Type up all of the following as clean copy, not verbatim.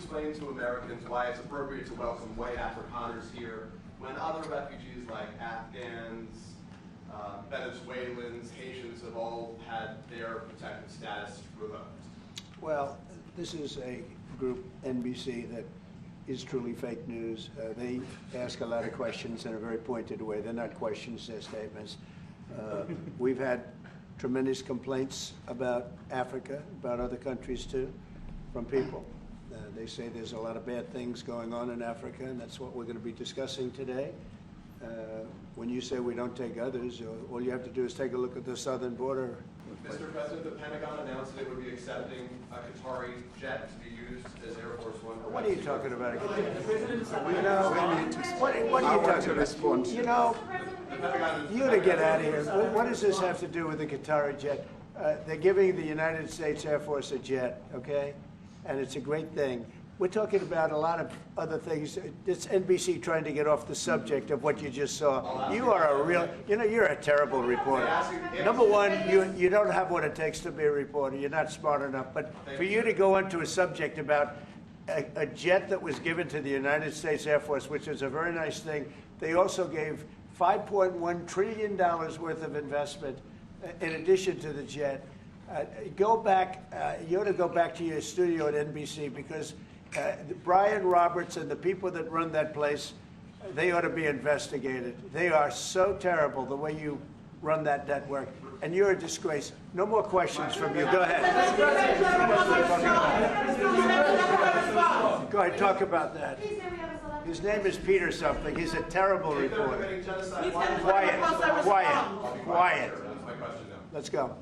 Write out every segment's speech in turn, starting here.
explain to Americans why it's appropriate to welcome white Afrikaners here when other refugees like Afghans, Venezuelans, Haitians have all had their protected status revoked? Well, this is a group, NBC, that is truly fake news. They ask a lot of questions in a very pointed way. They're not questions, they're statements. We've had tremendous complaints about Africa, about other countries too, from people. They say there's a lot of bad things going on in Africa, and that's what we're going to be discussing today. When you say we don't take others, all you have to do is take a look at the southern border. Mr. President, the Pentagon announced that it would be accepting a Qatari jet to be used as Air Force One. What are you talking about? What are you talking about? You know, you to get out of here. What does this have to do with the Qatari jet? They're giving the United States Air Force a jet, okay? And it's a great thing. We're talking about a lot of other things. It's NBC trying to get off the subject of what you just saw. You are a real, you're a terrible reporter. Number one, you don't have what it takes to be a reporter. You're not smart enough. But for you to go into a subject about a jet that was given to the United States Air Force, which is a very nice thing, they also gave $5.1 trillion worth of investment in addition to the jet. Go back, you ought to go back to your studio at NBC, because Brian Roberts and the people that run that place, they ought to be investigated. They are so terrible the way you run that network, and you're a disgrace. No more questions from you. Go ahead. Go ahead, talk about that. His name is Peter something. He's a terrible reporter. Quiet. Let's go.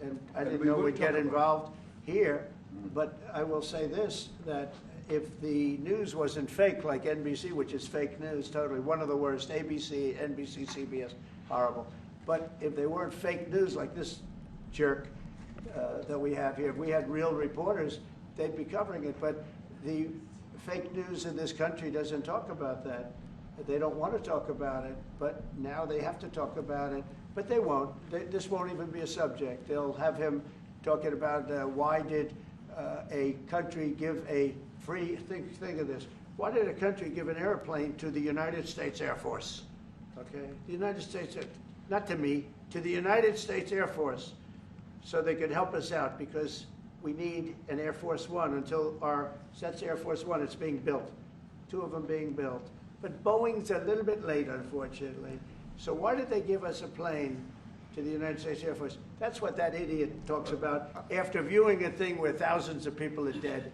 And I didn't know we'd get involved here, but I will say this, that if the news wasn't fake like NBC, which is fake news totally, one of the worst, ABC, NBC, CBS, horrible. But if they weren't fake news like this jerk that we have here, if we had real reporters, they'd be covering it. But the fake news in this country doesn't talk about that. They don't want to talk about it, but now they have to talk about it. But they won't. This won't even be a subject. They'll have him talking about why did a country give a free, think of this, why did a country give an airplane to the United States Air Force? Okay, the United States, not to me, to the United States Air Force, so they could help us out, because we need an Air Force One until that's Air Force One, it's being built, 2 of them being built. But Boeing's a little bit late, unfortunately. So why did they give us a plane to the United States Air Force? That's what that idiot talks about after viewing a thing where thousands of people are dead.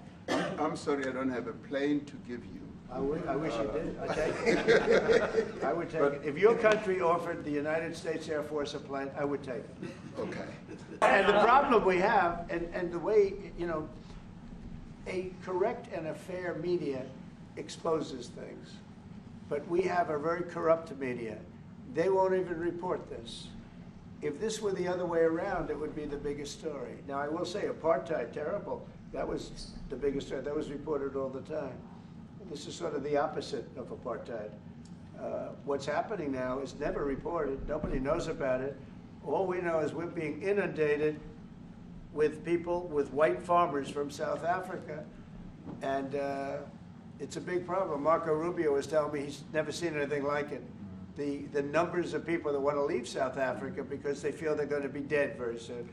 I'm sorry, I don't have a plane to give you. I wish you did. I'd take it. I would take it. If your country offered the United States Air Force a plane, I would take it. Okay. And the problem we have, and the way, a correct and a fair media exposes things. But we have a very corrupt media. They won't even report this. If this were the other way around, it would be the biggest story. Now, I will say apartheid, terrible. That was the biggest story. That was reported all the time. This is sort of the opposite of apartheid. What's happening now is never reported. Nobody knows about it. All we know is we're being inundated with people, with white farmers from South Africa. And it's a big problem. Marco Rubio was telling me he's never seen anything like it. The numbers of people that want to leave South Africa because they feel they're going to be dead very soon.